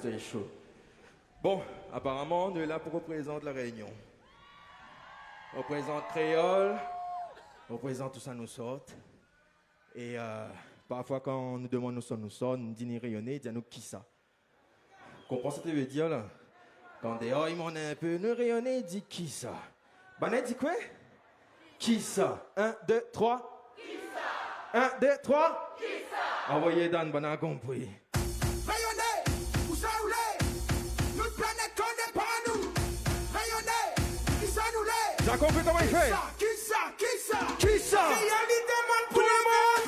C'est chaud. Bon, apparemment, on est là pour représenter la Réunion. On représente créole, on représente tout ça nous sort. Et parfois, quand on nous demande nous sort, nous dit ni rayonner, dit nous qui ça. Comprends ce que tu veux dire là? Quand dehors, ils m'en un peu, nous rayonner, dit qui ça? Banet dit quoi? Qui ça? 1, 2, 3. Qui ça? 1, 2, 3. Qui ça? Envoyez Dan, bon, a compris. J'ai compris comment il fait. Qui ça? Réali demande pour le monde.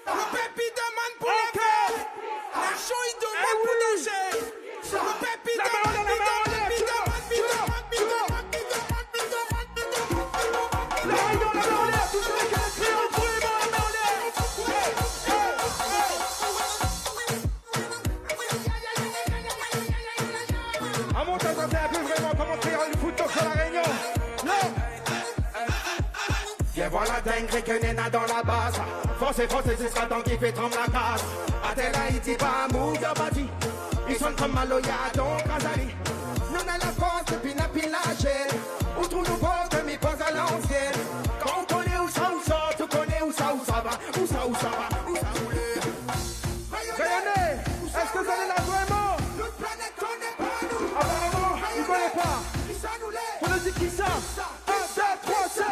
Le pépi demande pour le fait. La chouille demande pour danger. Le pépi demande à mon temps, ça un peu vraiment comment créer le foot sur la Réunion. Viens voir la dinguerie que Nena dans la base. Force, c'est ce temps qui fait trembler la case. Atel Haïti, pas move your body. Ils sont comme Maloya, donc Razali. Nous on a la force depuis la pilage. Où tout nous porte, mais pas à l'ancienne. Quand on connaît où ça sort, tu connais où ça va. Où ça va, où ça Rayonnez, est-ce que vous allez là vraiment? Notre planète connaît pas nous. Apparemment, il ne connaît pas. On nous dit qui ça? 1, 2, 3, 7.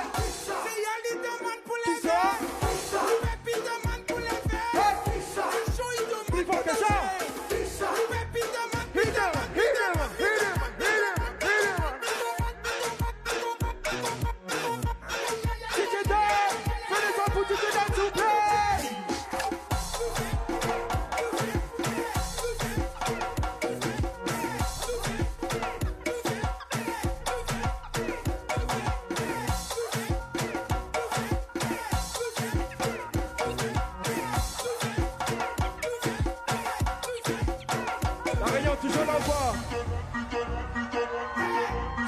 Toujours l'envoi.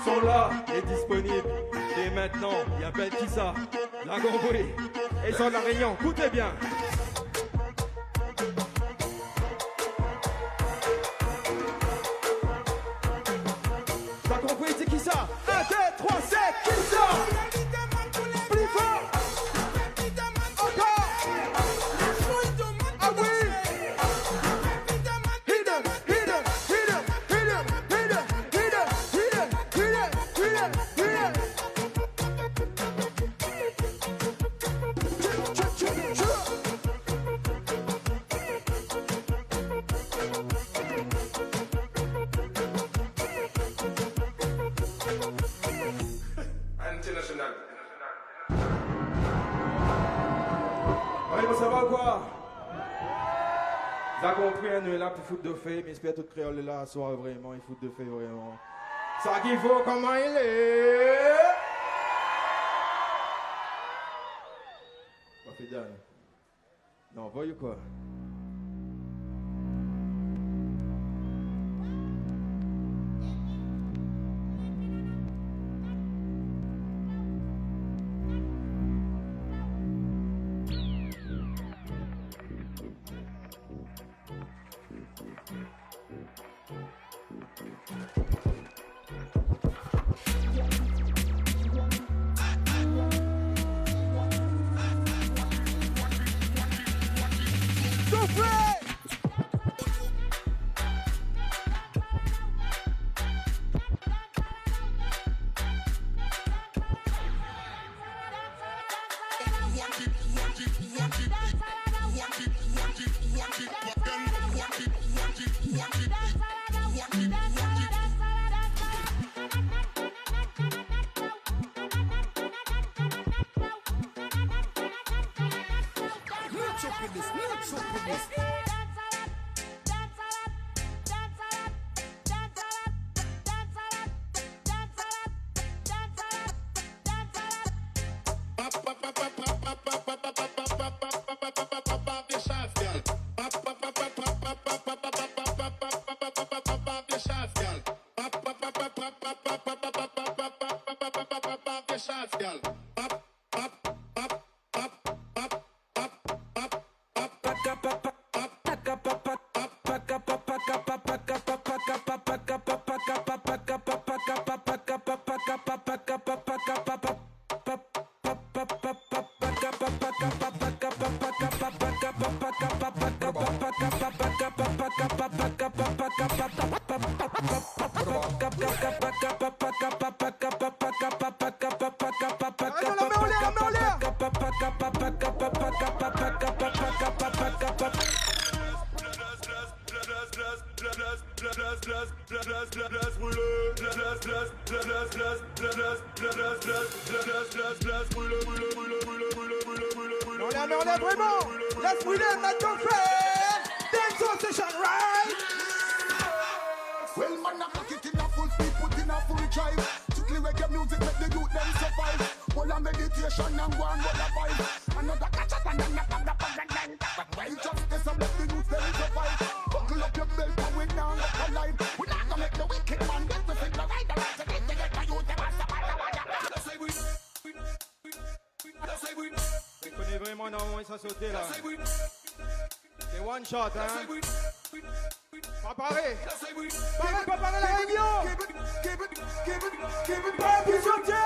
Sont là et disponibles. Et maintenant, il y a Ben qui ça? La compris. Et sur la Réunion, écoutez bien. T'as compris, c'est qui ça? 1, 2, 3, 7, qui ça? Plus fort. Encore. Ah oui. Ça va ou quoi? Vous avez compris, nous est là pour foutre de fait, mais j'espère que tout créole est là à soir vraiment, il fout de fait vraiment. Ça qu'il faut, comment il est? Pas fait Dan. Non, voyez quoi? souffler. On est vraiment. Let's win it, my good friend. Dance session, right? Well, man, I cook it in a full speed, put in a full drive. Strictly reggae music, make the youth them survive. All a meditation and go and roll a vibe. Another catch up and then well, just this and let the youth them survive. Buckle up your belt and we now look alive. We not gonna make the wicked man get the finger right. The right to get the youth them as the man. Let's say we. Let's say we. Je connais vraiment énormément ça sauter là. C'est one shot, hein. Préparez. Préparez la réunion. Puis sauter.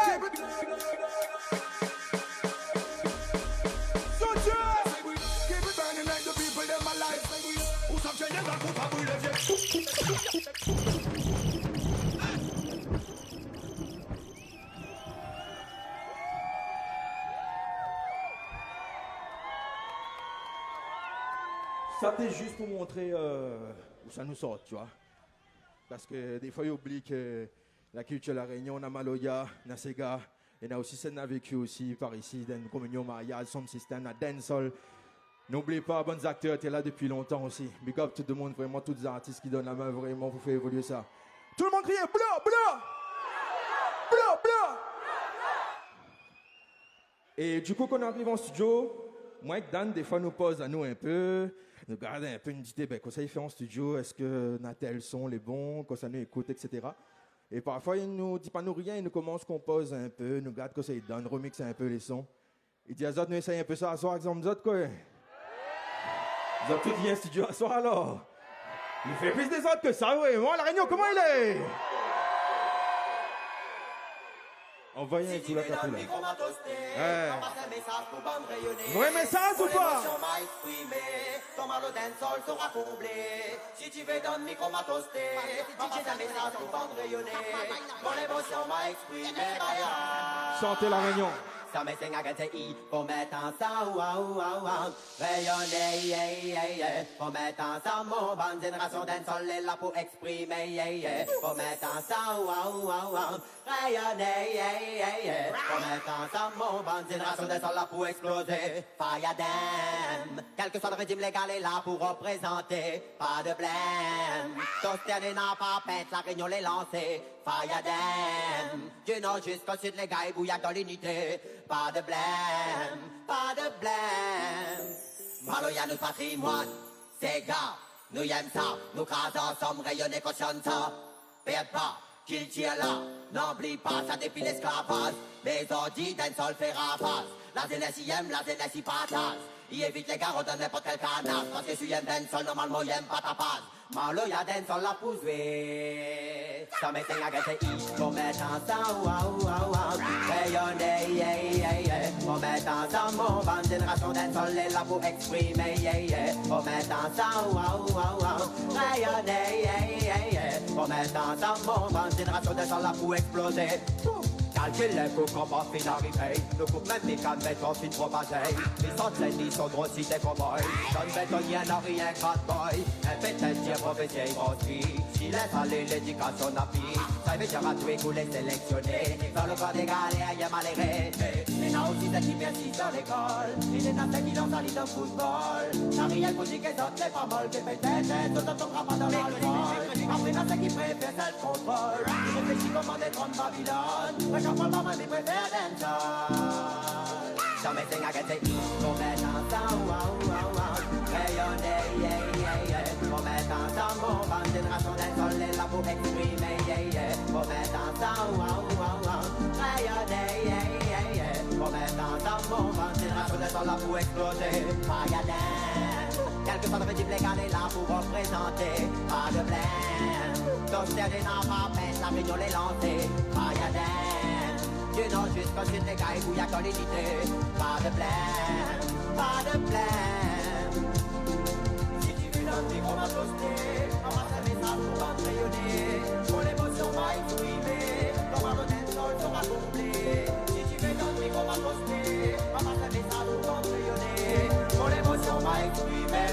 Ça c'est juste pour montrer où ça nous sort, tu vois. Parce que des fois, ils oublient que la culture de la Réunion, on a Maloya, on a Sega, et on a aussi ça, on a vécu aussi par ici, dans une communion mariage, sound system, à dancehall. N'oubliez pas, bons acteurs, tu es là depuis longtemps aussi. Big up tout le monde, vraiment, tous les artistes qui donnent la main, vraiment, pour faire évoluer ça. Tout le monde crie, blanc, blanc! Blanc, blanc! Et du coup, quand on arrive en studio, moi et Dan, des fois, nous pose à nous un peu. Nous garde un peu une idée, ben, quand ça il fait en studio, est-ce que tel son les bons, quand ça nous écoute, etc. Et parfois, il nous dit pas nous rien, il nous commence compose un peu, nous garde quand ça il donne, remixe un peu les sons. Il dit à Zot, nous essayons un peu ça à soir, exemple Zot, quoi. Zot, tout vient en studio à soir alors. Il fait plus des autres que ça, oui. Moi, la Réunion, comment il est? Envoyez un coup là, tapez là. Vrai message ou pas? Ton mal au dancehall sera comblé. Si tu veux dans le micro m'a toasté, ma passe un message pour vendre rayonner. Mon émotion m'a exprimé. Chantez la Réunion. Ça me sing against the E, faut mettre ensemble, rayonner, faut mettre ensemble, mon bande génération dancehall est là pour exprimer, faut mettre ensemble, rayonner, faut mettre ensemble, mon bande génération dancehall là pour exploser, fire them, quel que soit le régime légal est là pour représenter, pas de blême, Toasté n'a pas peint, la Réunion l'est lancée, fire them, du nord jusqu'au sud les gars bouillaient dans l'unité. Pas de blême, pas de blême. Maloya nous patrimoine, c'est gars, nous aime ça, nous crasons ensemble, rayonner conscient ça. Perd pas, qu'il tire là, n'oublie pas ça depuis l'esclavage. Mais on dit d'un sol fait ravages, la jeunesse y aime, la jeunesse y partage. Il évite les gars, on donne n'importe quel canard, parce que si y aime d'un sol, normalement y aime pas ta page. Maloya d'un sol la pour jouer. Ça m'éteint à gâter, faut mettre ensemble, rayonner, Faut mettre ensemble mon bande, génération d'un sol est là pour exprimer, Faut mettre ensemble, rayonner, Faut mettre ensemble mon bande, génération d'un sol là pour exploser. Calcule les coups qu'on va fin d'arriver. Le couple même des cannes béton fin propagé. Ils sont traînés, ils sont grossis des cowboys. Dans le béton, y'en a rien que bad boy. Un pétain de prophétie, grossi. S'il laisse aller l'éducation n'a pis. Ça veut dire à tous les coups les sélectionner. Dans le corps des galères, y'a maléré. Mais là aussi, c'est qui persiste dans l'école. Il est dans qui dans le football. N'a rien qu'on dit que les autres, les pas molles. Des pétaites, tout ne tombera pas dans l'alcool. Après, dans ce qui préfère, c'est le contrôle. Il réfléchit comment détrôner Babylone. J'en parle pas, mais préfère dancehall. Something I can say, faut mettre ensemble, rayonner, Faut mettre ensemble, mon bande, génération d'un sol est là pour exprimer, Faut mettre ensemble, rayonner, Faut mettre ensemble, mon bande, génération d'un sol là pour exploser. Fire quelque soit de régime légal est là pour représenter. Pas de blême, d'austérité n'a pas peine, la réunion les lancer. Fire you know, jusqu'au sud des gars où y'a qu'en unité. Pas de blême, pas de blême. Si tu veux notre micro va toaster, on va faire mes sables pour rayonner. Pour l'émotion va exprimer, ton ballon d'un sol sera comblé. Si tu veux notre micro va toaster, on va faire mes sables pour rayonner. Pour l'émotion va exprimer,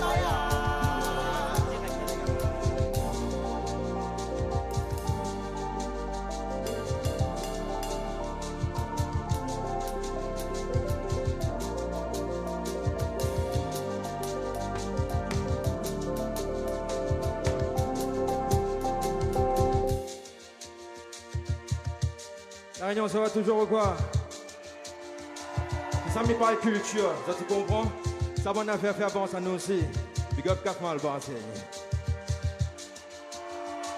La Réunion, ça va toujours ou quoi? Ça me parle culture, ça tu comprends? Ça bonne affaire faire bon ça nous aussi. Big up 4 mal bon.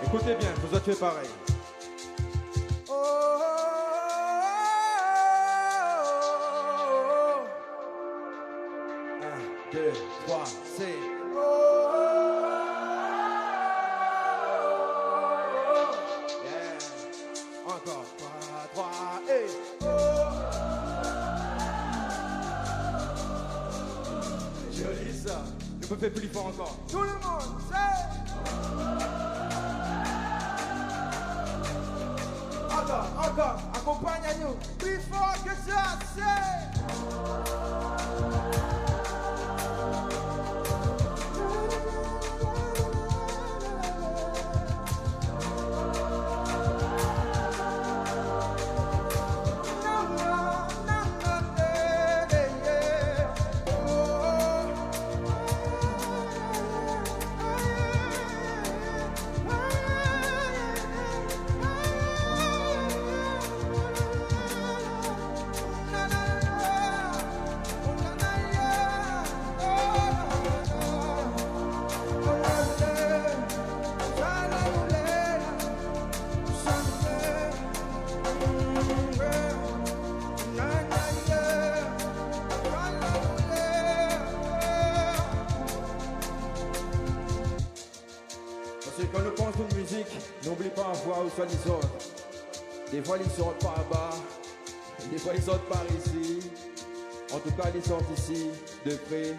Écoutez bien, vous autres faites pareil. 1, 2, 3, c'est encore 3 et joli ça. Je peux faire plus fort encore. Tout le monde, c'est encore, accompagne-nous. Plus fort que ça, c'est quand on pense d'une musique, n'oublie pas à voir où ça les sortent. Des fois ils sortent par bas, des fois ils sortent par ici. En tout cas ils sortent ici, de près.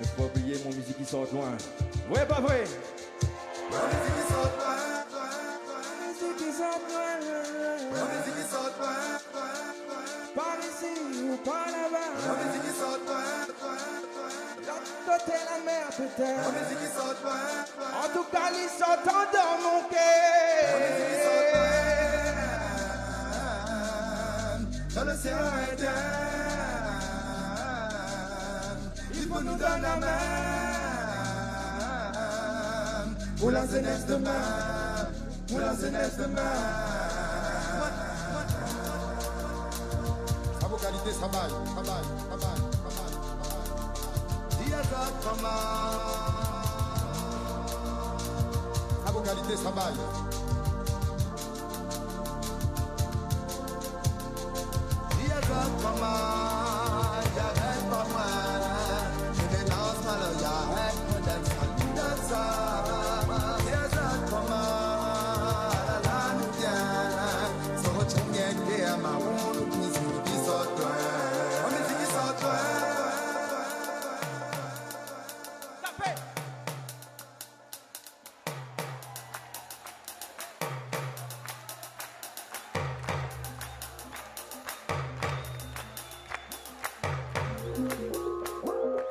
Ne faut pas oublier mon musique qui sort loin. Ouais, pas vrai? Mon musique qui sort loin, musique qui sort loin, mon musique qui sort loin, Par ici ou par là-bas. mon musique qui sort loin, L'autre côté la mer peut-être. mon musique qui sort loin, En tout cas ils sortent dans mon cœur. mon musique qui sort loin, dans l'océan Indien. Il faut nous donner la main pour la jeunesse demain, pour la jeunesse demain. Ça vaut qualité, ça vaille, ça vaille, ça vaille, ça vaille, ça vaille. Dis à ça comment. Ça vaut qualité, ça vaille. Dis à ça comment. J'arrête pas moi. Je vais danser mal, j'arrête pas danser, danser. Dis à ça comment. La la nous vient. So much I'm getting there, my own music is so good.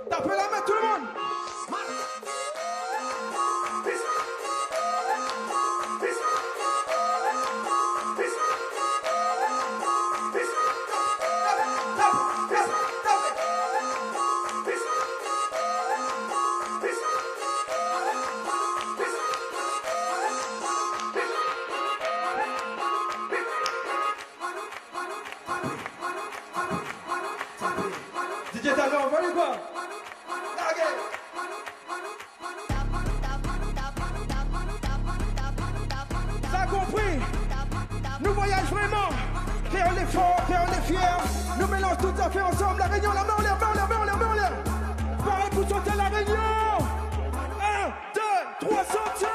Tapez la main tout le monde. DJ Talon, on va lui quoi? Ça a compris? Nous voyageons vraiment. Créole est fort, Créole est fier. Nous mélangeons tout à fait ensemble. La Réunion, la main en l'air, main en l'air, main en l'air, main en l'air. Pareil pour chanter la Réunion. 1, 2, 3, sautez.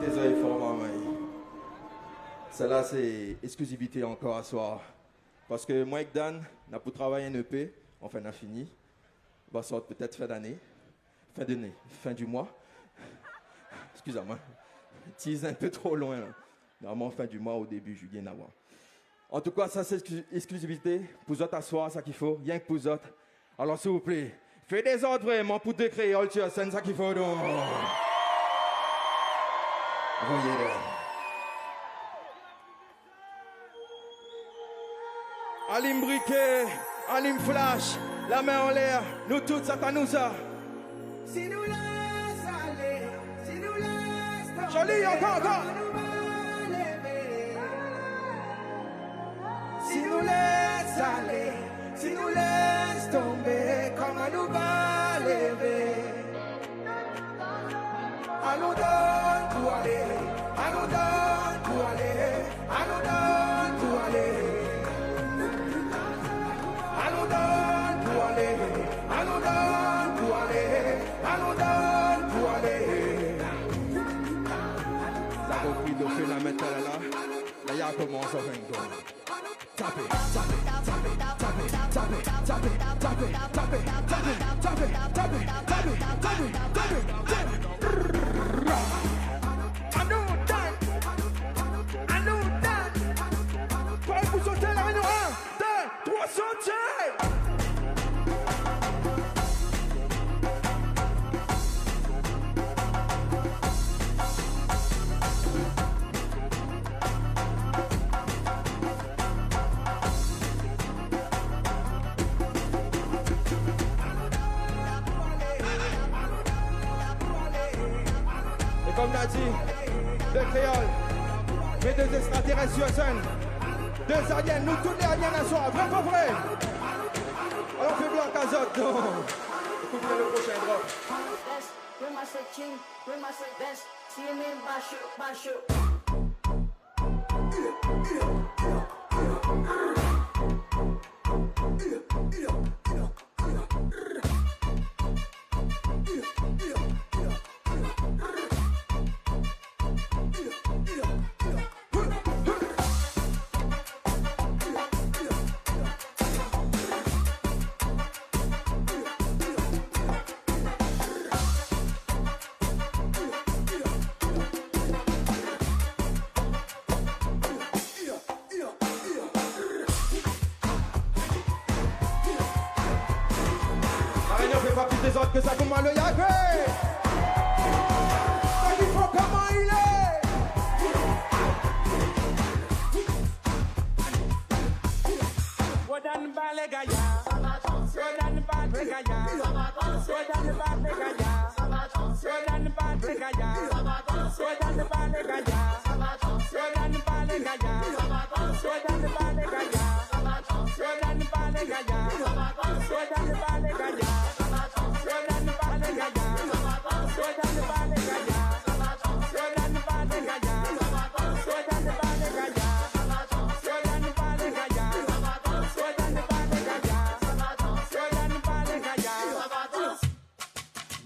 Désolé fort, maman. Celle-là, c'est exclusivité encore à soir. Parce que moi et Dan, on a pour travailler un EP, enfin on a fini. On va sortir peut-être fin d'année, fin du mois. Excusez-moi, tease un peu trop loin. Là. Normalement fin du mois au début juillet, avant. En tout cas, ça c'est exclusivité. Pour vous autres à soir, ça qu'il faut, rien que pour vous autres. Alors s'il vous plaît, faites des ordres vraiment pour deux créoles sur la scène, ça qu'il faut donc. Voyez-le. Alim briquet, Alim flash, la main en l'air, nous tous ça nous a. Si nous laisse aller, si nous laisse tomber, Joli, encore. Si nous laisse aller, si nous laisse tomber, comment nous va lever? À nous donne pour aller, à nous donne pour aller, à nous donne pour aller. À nous donne pour aller, à nous donne pour aller, à nous donne pour aller. Ça a repris de faire la mettre là. Là, il y a commencé à faire une gomme. Tapez, tapez, tapez, tapez, tapez, tapez, tapez, tapez, tapez, tapez, tapez, tapez, tapez, tapez, tapez. I know that. Pareil pour sauter la réunion. 1, 2, 3, sautez. Et comme on a dit, deux créoles, mais deux extraterrestres sur scène, deux aliens, nous tous les aliens à soi, vrai pas vrai? Alors fais blanc cazotte, donc. Écoutez le prochain drop. When I say king, when I say best, see him in my shoe. Des autres que ça commence le yagé. Il faut comment il est. Wodan balegaya, Wodan balegaya, Wodan balegaya, Wodan balegaya, Wodan balegaya, Wodan balegaya, Wodan balegaya, Wodan balegaya, Wodan balegaya.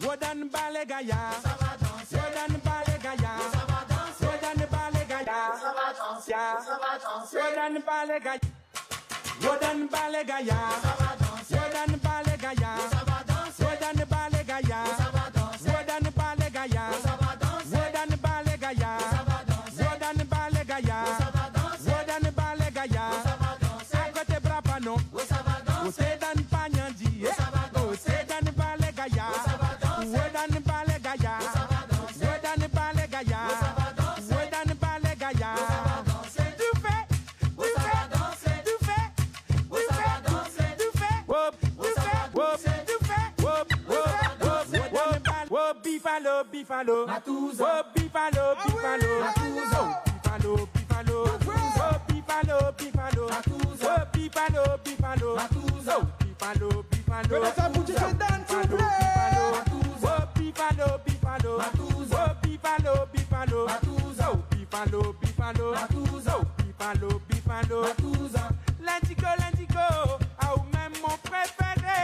Wodan balegaya, Wodan balegaya, Wodan balegaya. ya. Rodan balegaya. Rodan balegaya. Rodan balegaya. Rodan balegaya. Rodan balegaya. Rodan balegaya. Rodan balegaya. Rodan balegaya. Akote brapano. Ose dan panyandi. Ose dan balegaya. Rodan balegaya. Rodan balegaya. Rodan balegaya. Du fait. Bifalo, Matuza. Oh, Bifalo, Bifalo, Matuza. Bifalo, Bifalo, Matuza. Oh, Bifalo, Bifalo, Matuza. Oh, Bifalo, Bifalo, Matuza. Oh, Bifalo, Bifalo, Matuza. Oh, Bifalo, Bifalo, Matuza. Oh, Bifalo, Bifalo, Matuza. Oh, Bifalo, Bifalo, Matuza. Oh, Bifalo, Bifalo, Matuza. L'Indigo, ah, ou même mon préféré.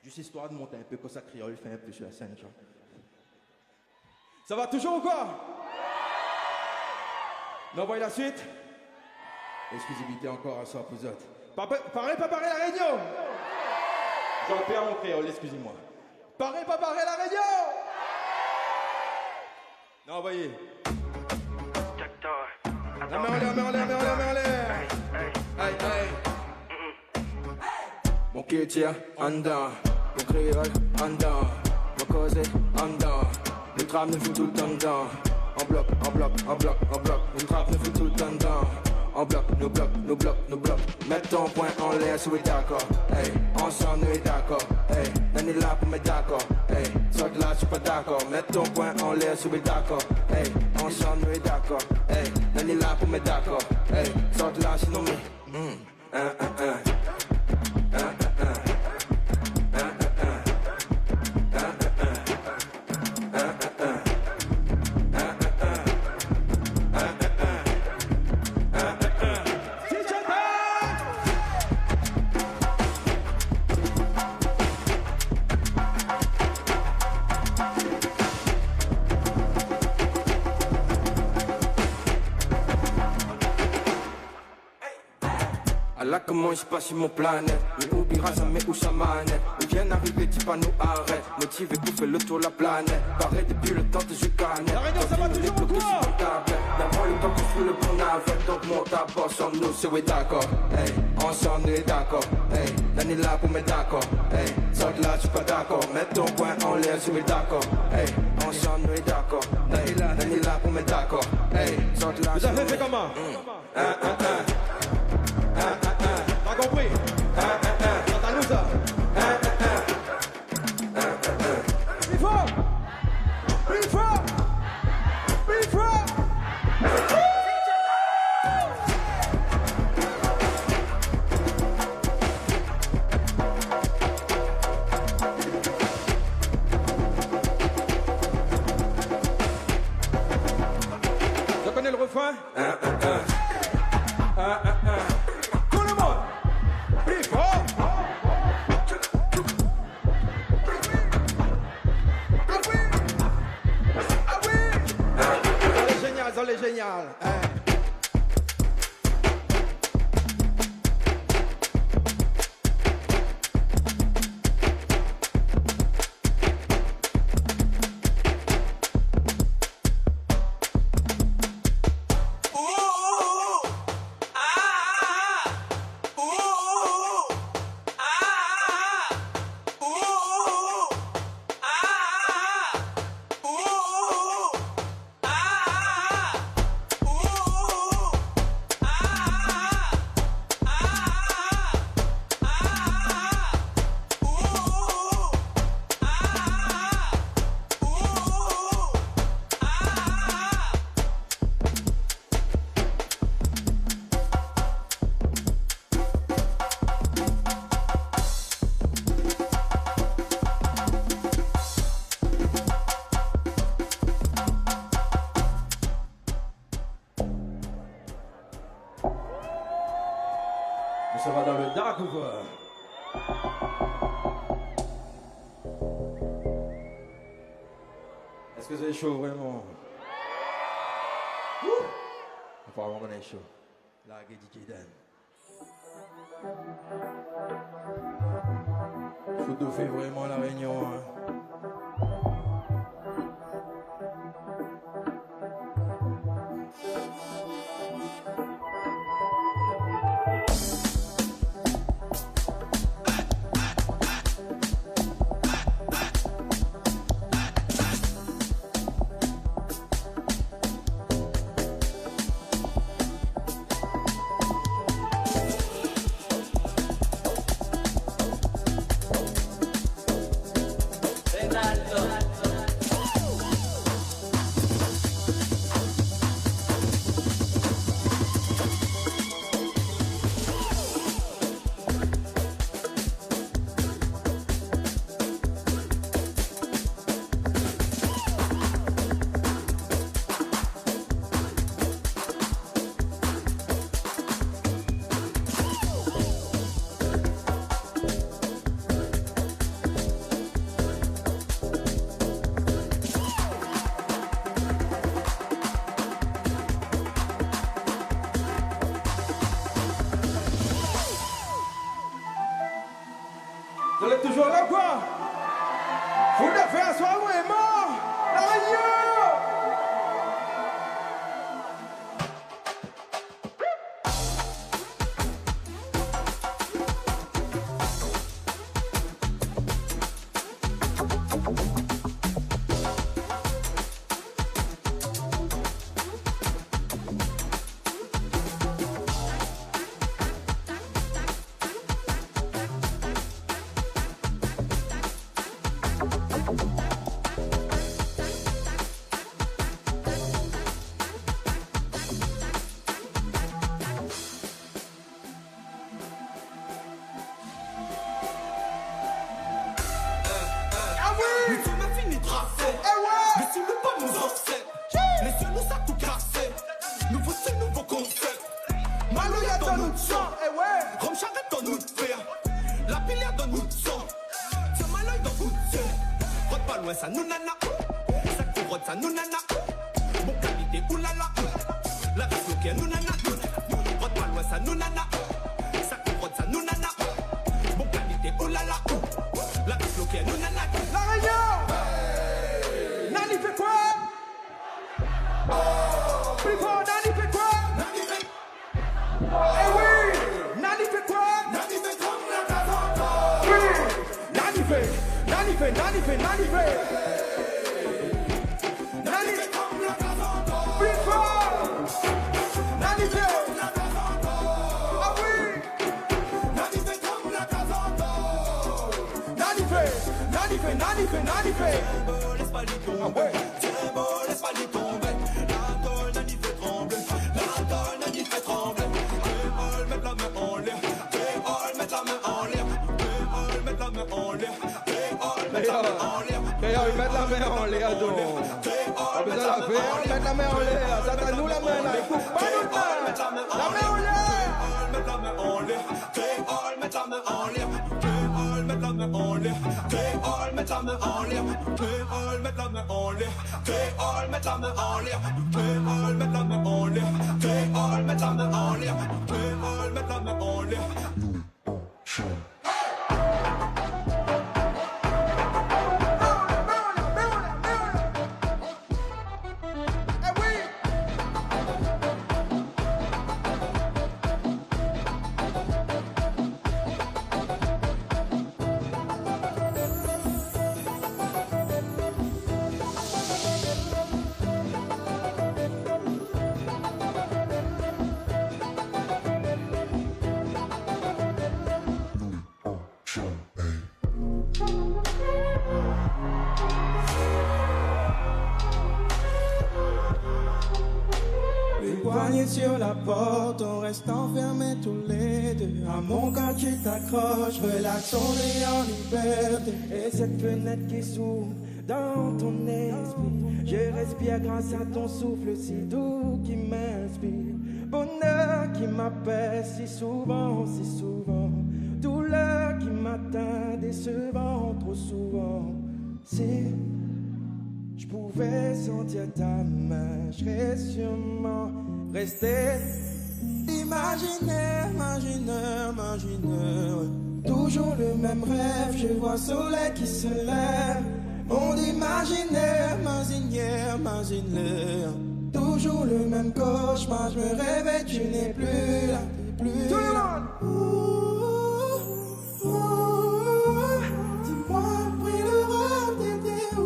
Juste histoire de monter un peu quand ça créole fait un peu sur la scène. Genre. Ça va toujours ou quoi? On envoie la suite. Exclusivité encore à ça pour vous autres. Parez la réunion. J'en perds mon créole, excusez-moi. Parez la réunion. Non, envoyez. La main en l'air. Aïe. Mon quartier, en dedans. Mon créole, en dedans. Mon cause, en dedans. Le trap nous fout tout en dedans. En bloc. Le trap nous fout tout en dedans. En bloc, nous bloc. Mets ton poing en l'air, si vous êtes d'accord. Hey, ensemble, nous est d'accord. Hey, on est là pour mettre d'accord. Hey, sort de là, je suis pas d'accord. Mets ton poing en l'air, si vous êtes d'accord. Hey, ensemble, nous est d'accord. Hey, on est là pour mettre d'accord. Hey, sort de là, sinon, mais. Comment je passe sur mon planète? Mais oubliera jamais où ça manette. On vient d'arriver, dis pas nous arrête. Motivé pour faire le tour de la planète. Pareil depuis le temps de je canette. La réunion ça va toujours ou quoi? D'abord le temps qu'on fout le bon navette. Donc monte à bord sur nous, c'est oui d'accord. Hey, ensemble nous est d'accord. Hey, l'année là pour mettre d'accord. Hey, sort de là, je suis pas d'accord. Mets ton poing en l'air, c'est oui d'accord. Hey, ensemble nous est d'accord. Hey, l'année là pour mettre d'accord. Hey, sort de là. Vous avez fait comment? T'as compris? T'as nous ça? général. Hein? Ça va dans le dark ou quoi? Est-ce que c'est chaud vraiment? Apparemment on est chaud. Là, DJ Dan. Faut de faire vraiment la réunion. Hein. Vous êtes toujours là quoi? Vous devez faire asseoir vraiment la réunion. Ça nous nana, ça couronne, ça nous nana. Bon qualité, oulala. La race qui nous nana. Rote pas loin, ça nous nana. Ça couronne, ça nous nana. Bon qualité, oulala. La race qui nous nana. La réunion! Nani fait quoi? Before Nani fait quoi? Nani fait. Eh oui! Nani fait quoi? Nani fait comme la Kazanta. Oui! Nani fait. Nani fait, Nani fait, Nani fait. Nani fait comme la Kazanta. Before Nani fait. Ah oui! Nani fait comme la Kazanta. Nani fait, Nani fait, Nani fait, Nani fait. Laisse pas lui tomber. Tiens beau, laisse pas lui tomber. La tôle, Nani fait trembler. La tôle, Nani fait trembler. Théol, mettre la main en l'air. Théol, mettre la main en l'air. Théol, mettre la main en l'air. D'ailleurs, ils mettent la main en l'air, donc. Pas besoin de la faire, mettre la main en l'air. Ça t'a nous la main là, écoute pas notre main. La main en l'air. Mettre la main en l'air. Mettre la main en l'air. Mettre la main main en l'air. Créole, mettre la main en l'air. Créole, mettre la main en l'air. Créole, mettre la main en l'air. Créole, mettre la main en l'air. Créole, mettre la main en l'air. Créole, mettre la main en l'air. Sur la porte, on reste enfermés tous les deux. À mon corps tu t'accroches, relaxons et en liberté. Et cette fenêtre qui s'ouvre dans ton esprit, je respire grâce à ton souffle si doux qui m'inspire. Bonheur qui m'appelle si souvent, douleur qui m'atteint décevant trop souvent. Si je pouvais sentir ta main, je serais sûrement rester imaginaire, toujours le même rêve, je vois le soleil qui se lève. Monde imaginaire, toujours le même cauchemar, je me réveille, tu n'es plus là, plus là. Dis-moi, après l'Europe, t'étais où?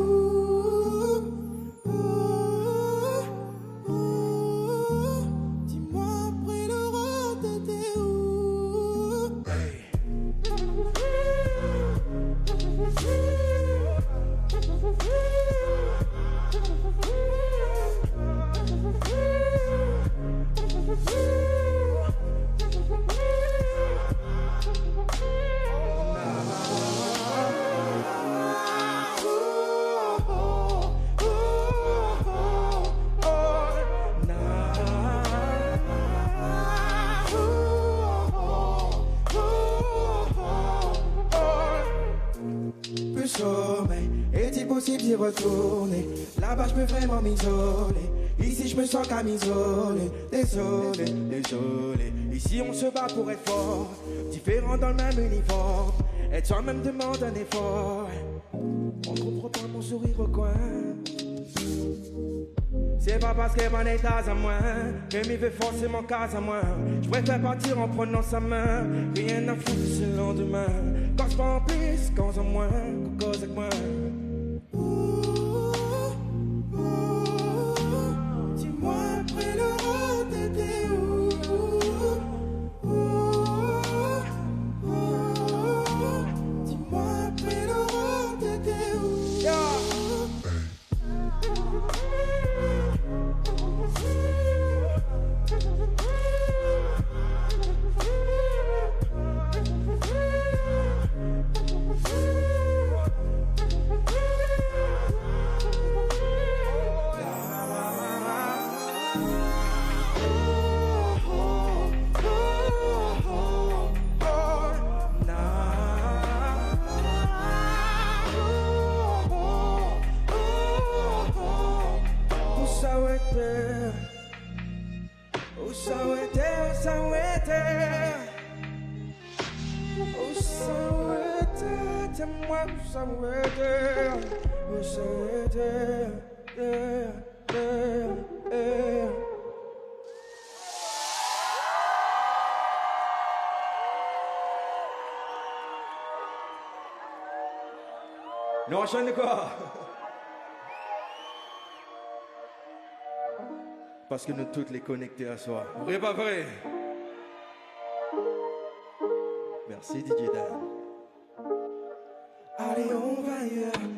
Est-il possible d'y retourner? Là-bas je peux vraiment m'isoler. Ici je me sens qu'à m'isoler. Désolé. Ici on se bat pour être fort, différent dans le même uniforme. Être soi-même demande un effort. On comprend pas mon sourire au coin. C'est pas parce que mon état à moi que m'y veut forcément casse à moi. Je préfère partir en prenant sa main. Rien à foutre ce lendemain. Quand c'est pas en plus, quand en moins, cause avec moi. Dis-moi après l'Europe, t'étais où? Dis-moi après l'Europe, t'étais où? Non, enchaîne de quoi? Parce que nous toutes les connectés à soi. Vrai pas vrai? Merci DJ Dan. Allez,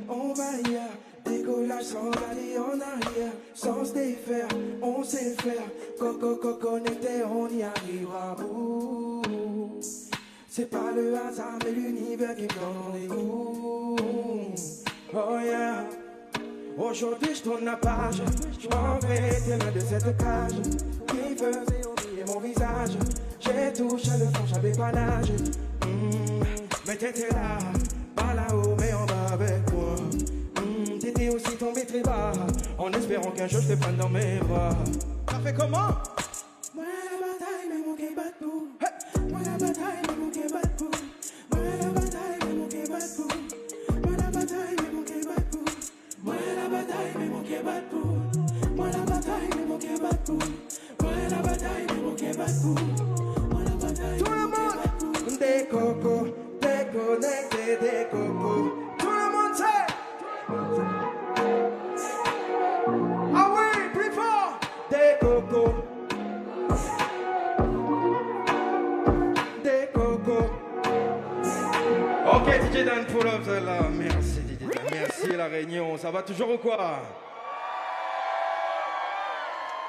on va ailleurs. Décollage sans aller en arrière. Sans se défaire, on sait le faire. Coco, connecté, on y arrivera à bout. C'est pas le hasard, mais l'univers qui me donne les coups. Oh yeah. Aujourd'hui, je tourne la page. Je m'en vais, t'es loin de cette cage qui faisait oublier mon visage. J'ai touché le fond, j'avais pas nagé. Mais t'étais là, en espérant qu'un jour je te prenne dans mes bras. Ça fait comment? Moi la bataille, mais mon qui bat pour. Moi la bataille, mais mon qui bat pour. Moi la bataille, mais mon qui bat pour. Moi la bataille, mais mon qui bat pour. Moi la bataille, mais mon qui bat pour. Moi la bataille, mais mon qui bat pour. Moi la bataille, mais mon qui bat pour. Moi la bataille, tout le monde. Des cocos, déconnectés, des cocos. Tout le monde sait. Ah oui, plus fort. Des cocos. Des cocos. Ok, DJ Dan, pull up celle-là. Merci DJ Dan, merci la Réunion. Ça va toujours ou quoi?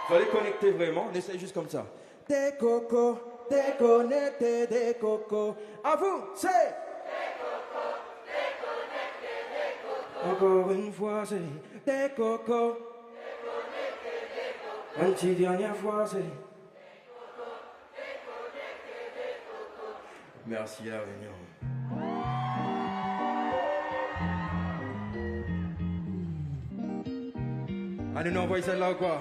Fallait connecter vraiment, on essaye juste comme ça. Des cocos, déconnectés, des cocos. À vous, c'est des cocos, déconnectés, des cocos. Encore une fois, c'est des cocos, déconnectés, des cocos. Une petite dernière fois, c'est des cocos, déconnectés, des cocos. Merci la Réunion. Allez, nous envoie celle-là ou quoi?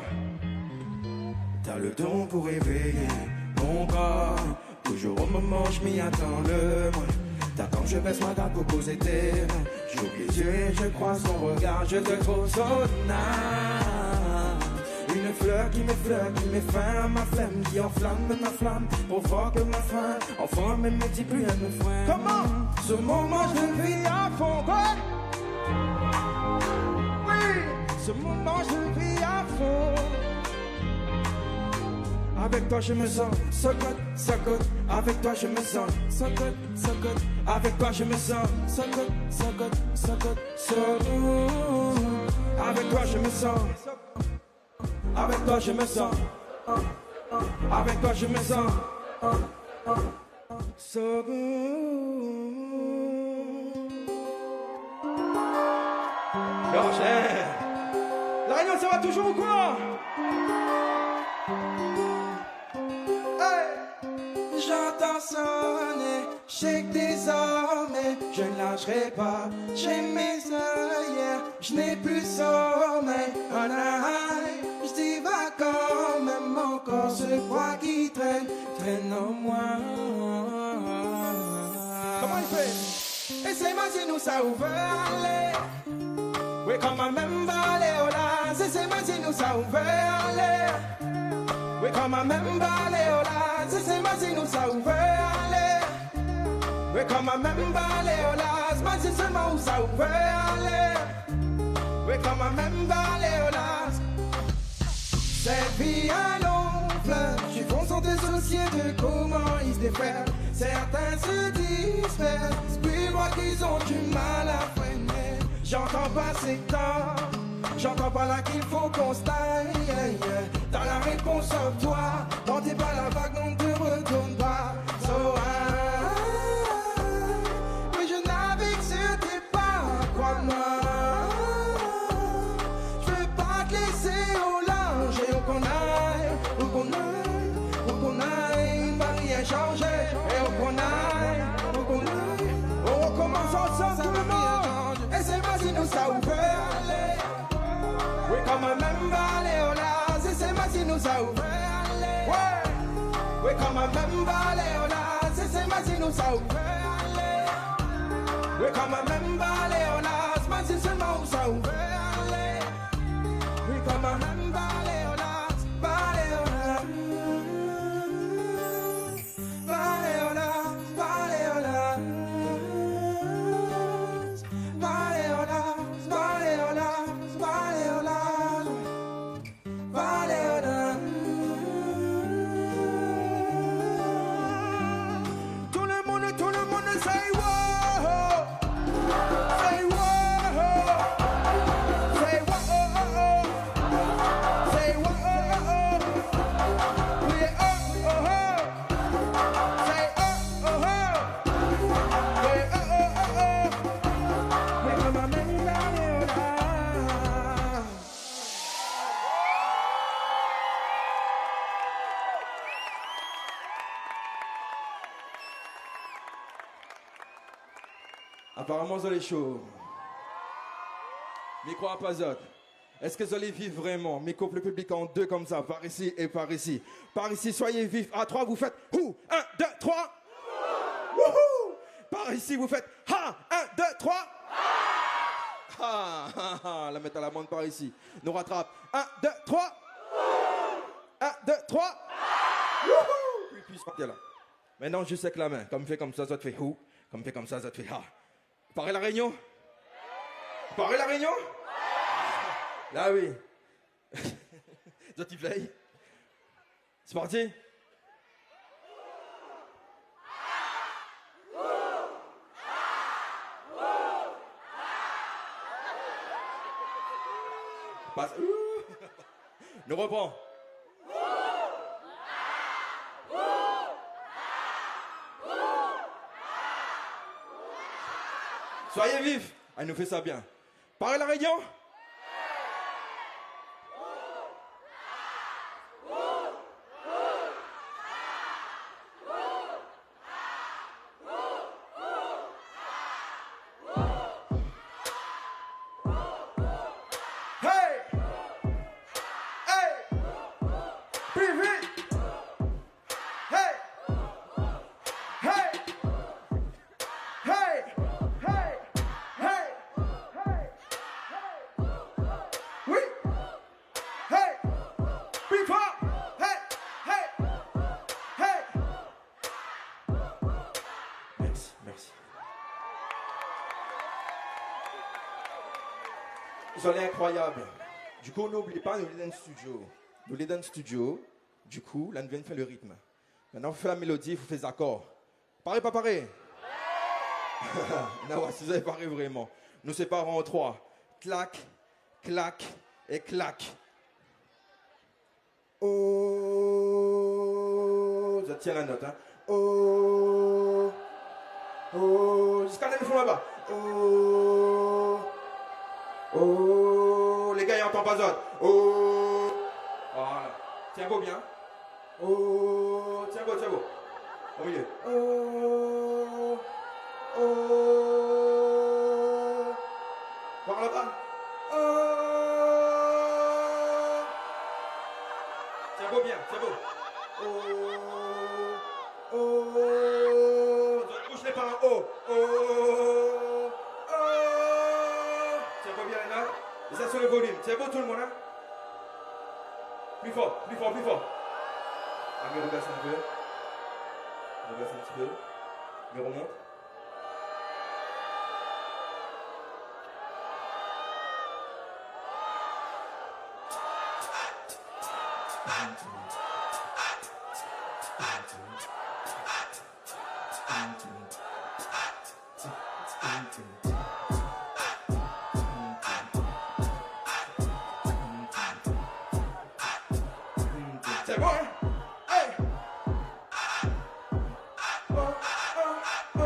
T'as le don pour éveiller mon corps. Toujours au moment où je m'y attends le moins. T'attends que je baisse ma garde pour poser tes mains. J'ouvre les yeux et je croise ton regard. Je te trouve sonore. Une fleur qui m'effleure, qui met fin à ma flemme, qui enflamme ma flamme, provoque ma faim. Enfant, mais me dis plus à me freine. Comment? Ce moment je le vis à fond. Quoi? Oui, ce moment je le vis à fond. Avec toi je me sens socotte, socotte. Avec toi je me sens socotte, socotte. Avec toi je me sens socotte, socotte, socotte, socotte. Avec toi je me sens. Avec toi je me sens. Avec toi je me sens so good. La Réunion, ça va toujours ou quoi? J'entends sonner, je sais que désormais je ne lâcherai pas. J'ai mes œillères, je n'ai plus sommeil. Oh non, je dis va quand même encore ce poids qui traîne, traîne en moi. Comment il fait? Et c'est moi si nous ça ouvre aller. Oui, comme même balai au las. Et c'est moi si nous ça ouvre aller. Oui, comme même balai au las. Et c'est moi si nous ça ouvre aller. Oui, comme même balai au las. Mais c'est seulement où ça ouvre aller. Oui, comme même balai au las. Cette vie à long fleuve, je suis conscient de société, comment ils se défaire. Certains se dispersent, puis moi qu'ils ont du mal à freiner. J'entends pas ces temps, j'entends pas là qu'il faut qu'on se taille. T'as la réponse en toi, tentez pas la vague, non te retourne pas. So mais je navigue sur tes pas, crois-moi. Je veux pas te laisser au large et où qu'on aille, où qu'on aille, où qu'on aille, va rien changer. Et où qu'on aille, où qu'on aille, on recommence ensemble tout le monde. Et c'est moi si nous ça ouvre aller. Oui, comme même balai au las. Et c'est moi si nous ça ouvre aller. Ouais. Oui, comme même balai au las. Et c'est moi si nous ça ouvre aller. Oui, comme même balai au las. Mais c'est seulement où ça ouvre aller. Oui, comme même balai au las. Balai au las. Balai au las. Balai au las. Balai au las. Balai au las. Balai au las. Balai au las. Tout le monde say wow. Say wow. Say wow. Say wow. We say we come on Apparemment, vous allez chaud. Micro à Pazote. Est-ce que vous allez vivre vraiment? Mes couples publics en deux comme ça, par ici et par ici. Par ici, soyez vifs. À 3, vous faites hou, 1, 2, 3. Wouhou! Par ici, vous faites ha, 1, 2, 3. Ah, ah, ah, la mettre à la montre par ici. Nous rattrape. 1, 2, 3. 1, 2, 3. Wouhou! Puis, sortez là. Maintenant, juste avec la main. Comme fait comme ça te fait hou. Comme fait comme ça te fait ha. Pareil la réunion? Pareil la réunion? Là oui. Dirty play. C'est parti. Passe. Nous reprend. Soyez vifs. Elle nous fait ça bien. Pareil la réunion? Vous allez incroyable. Du coup, n'oubliez pas, nous sommes dans le studio. Nous sommes dans le studio. Du coup, là, nous venons faire le rythme. Maintenant, vous faites la mélodie, vous faites les accords. Pareil, pas pareil? Non, si vous avez pareil vraiment. Nous séparons en 3. Clac, clac et clac. Oh. Je tiens la note, hein. Oh. Oh. Jusqu'à la fois là-bas. Oh. Oh, les gars, ils n'entendent pas ça. Oh, voilà. Tiens beau bien. Oh, tiens beau, tiens beau. Au milieu. Oh, oh. Par là-bas. Oh. Tiens beau bien, tiens beau. Oh, oh. Bouge les pas. Oh, oh. Et ça sur le volume. C'est beau tout le monde, hein? Plus fort, plus fort, plus fort. Ami, rebaisse un peu. Rebaisse un petit peu. Mais remonte. C'est bon, hein? Hey! Oh, oh, oh.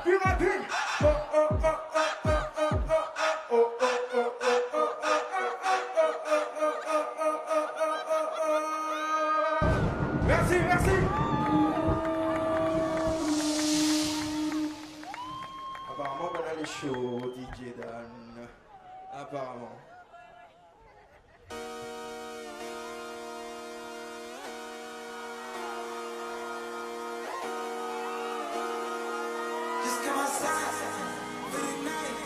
Plus rapide! Oh, oh, oh, oh, oh, oh, oh, oh, oh, oh. Merci, merci! Apparemment, on a les shows, DJ Dan. Apparemment. Just come outside for the night.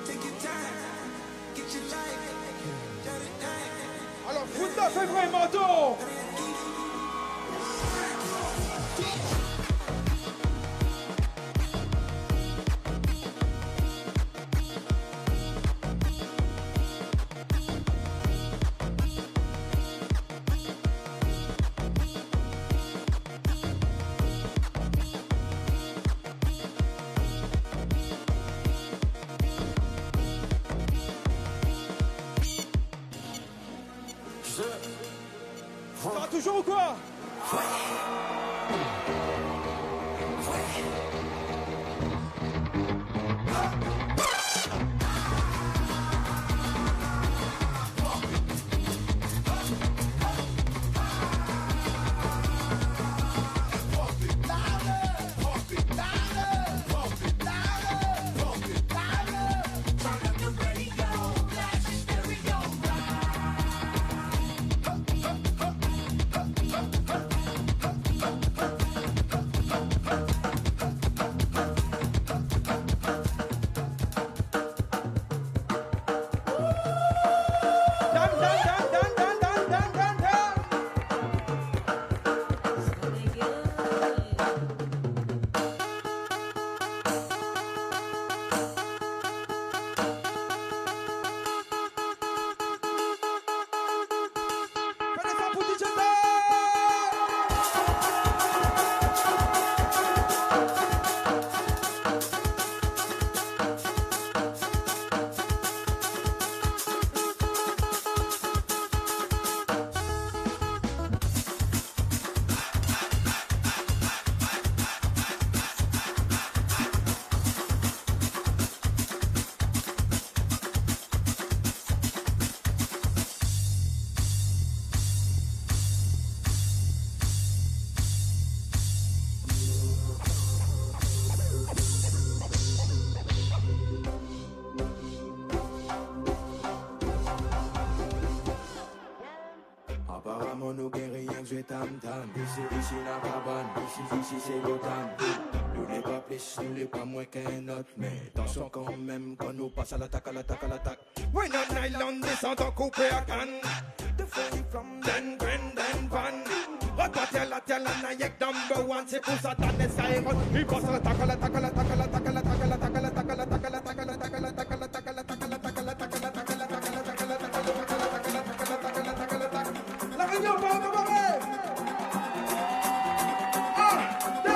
Take your time, get your life, turn it down. Alors, fout ta fait vraiment tôt! Ça va toujours ou quoi? tam tam. Ici la cabane, ici c'est Gotham. Nous n'est pas plus, nous n'est pas moins qu'un autre. Mais attention quand même quand nous passe à l'attaque, à l'attaque, à l'attaque. When on nylon descend en coupé à canne. The free from den van. Repartir la terre, la naïek number one. C'est pour ça dans les aérones. Il passe à l'attaque, à l'attaque, à l'attaque, à l'attaque, à l'attaque, à l'attaque, à l'attaque, à l'attaque, à l'attaque, à l'attaque, à l'attaque, à l'attaque, à l'attaque, à l'attaque, à l'attaque, à l'attaque, à l'attaque, à l'attaque. La réunion va redémarrer. 1, 2,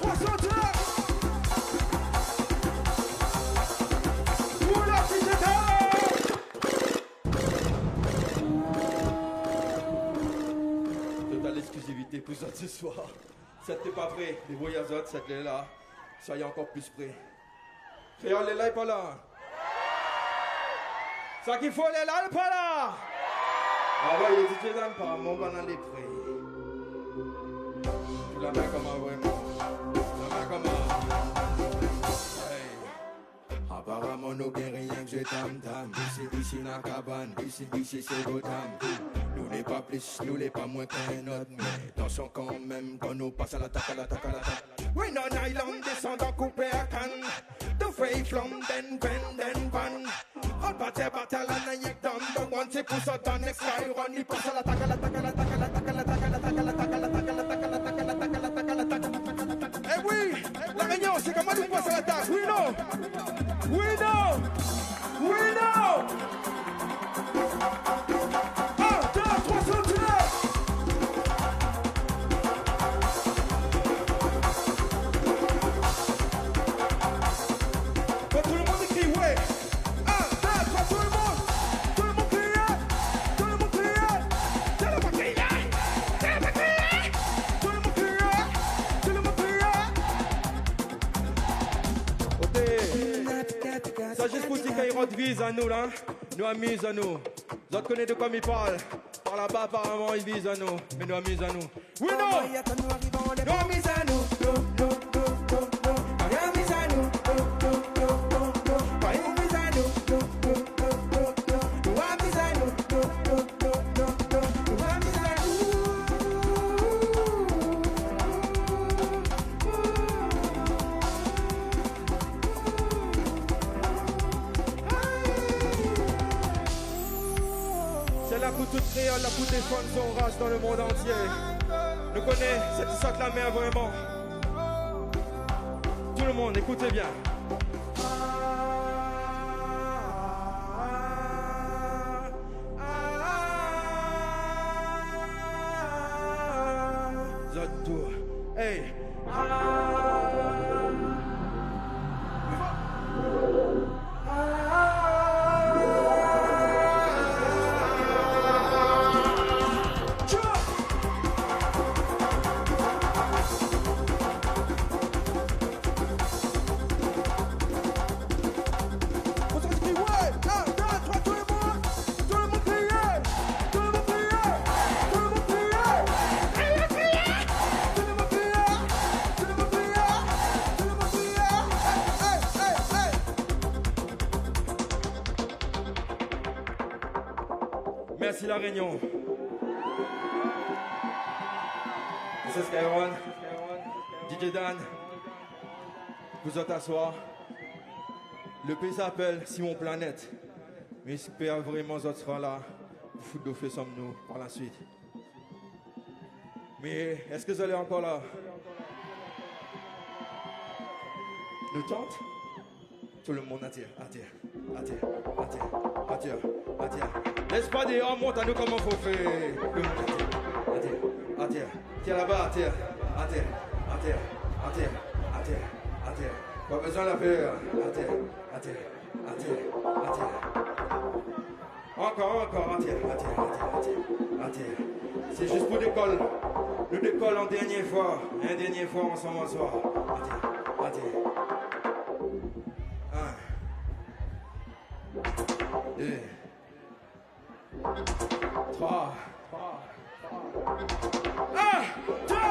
3, sauteur. Pour la fille Totale exclusivité pour ça ce soir. Ça t'es pas prêt, les voyages autres, ça t'es là. Soyez encore plus prêts. Créole, les là et pas là. Ça qu'il faut, les là et pas là. Ah ouais, il dit Dan par mon banane les prêts. Tu la mets comment vraiment. La mets comment. Hey. Apparemment nous bien rien que je tam tam. Ici la cabane, ici c'est Gotham. Nous n'est pas plus, nous n'est pas moins qu'un autre. Mais attention quand même quand nous passe à l'attaque, à l'attaque, à l'attaque. When on island descend en coupé à canne. The free from den van. Repartir la naïek number one. C'est pour ça dans les aérones. Il passe à l'attaque, à l'attaque, à l'attaque, à l'attaque, à l'attaque, à l'attaque, à l'attaque, à l'attaque, à l'attaque, à l'attaque, à l'attaque, à l'attaque, à l'attaque. Eh oui, la réunion, c'est comment nous passe à l'attaque. We know. We know. We know. 1, 2, 3, sauteur. Tout le monde crie, ouais. 1, 2, 3, tout le monde. Tout le monde crie, tout le monde crie. Tout le monde crie, tout le monde crie. Tout le monde crie, tout le monde crie. Ça juste pour dire qu'ils vise à nous là. Nous amusent à nous. Vous autres connaissez de quoi ils parlent. Par là-bas apparemment ils visent à nous. Mais nous amusent à nous. We know. Nous amusent à nous. C'est la pour toute créole, la pour défendre son race dans le monde entier. Nous connaissons, c'est tout ça que la mer vraiment. Tout le monde, écoutez bien. Zotou, hey. Merci la Réunion. C'est Skyron, DJ Dan, vous êtes asseoir. Le pays s'appelle Simon Planète. Mais j'espère vraiment que vous serez là pour foutre de feu comme nous par la suite. Mais est-ce que vous allez encore là? Nous tente? Tout le monde attire. Laisse pas des hommes, monte à nous comment faut faire. Le monde attire. Tiens là-bas, attire. Pas besoin de la faire. Attire. Encore, attire. C'est juste pour décolle. Nous décolle en dernière fois. Un dernier fois ensemble en soir. Attire. 1, 2, 3, 1, 2.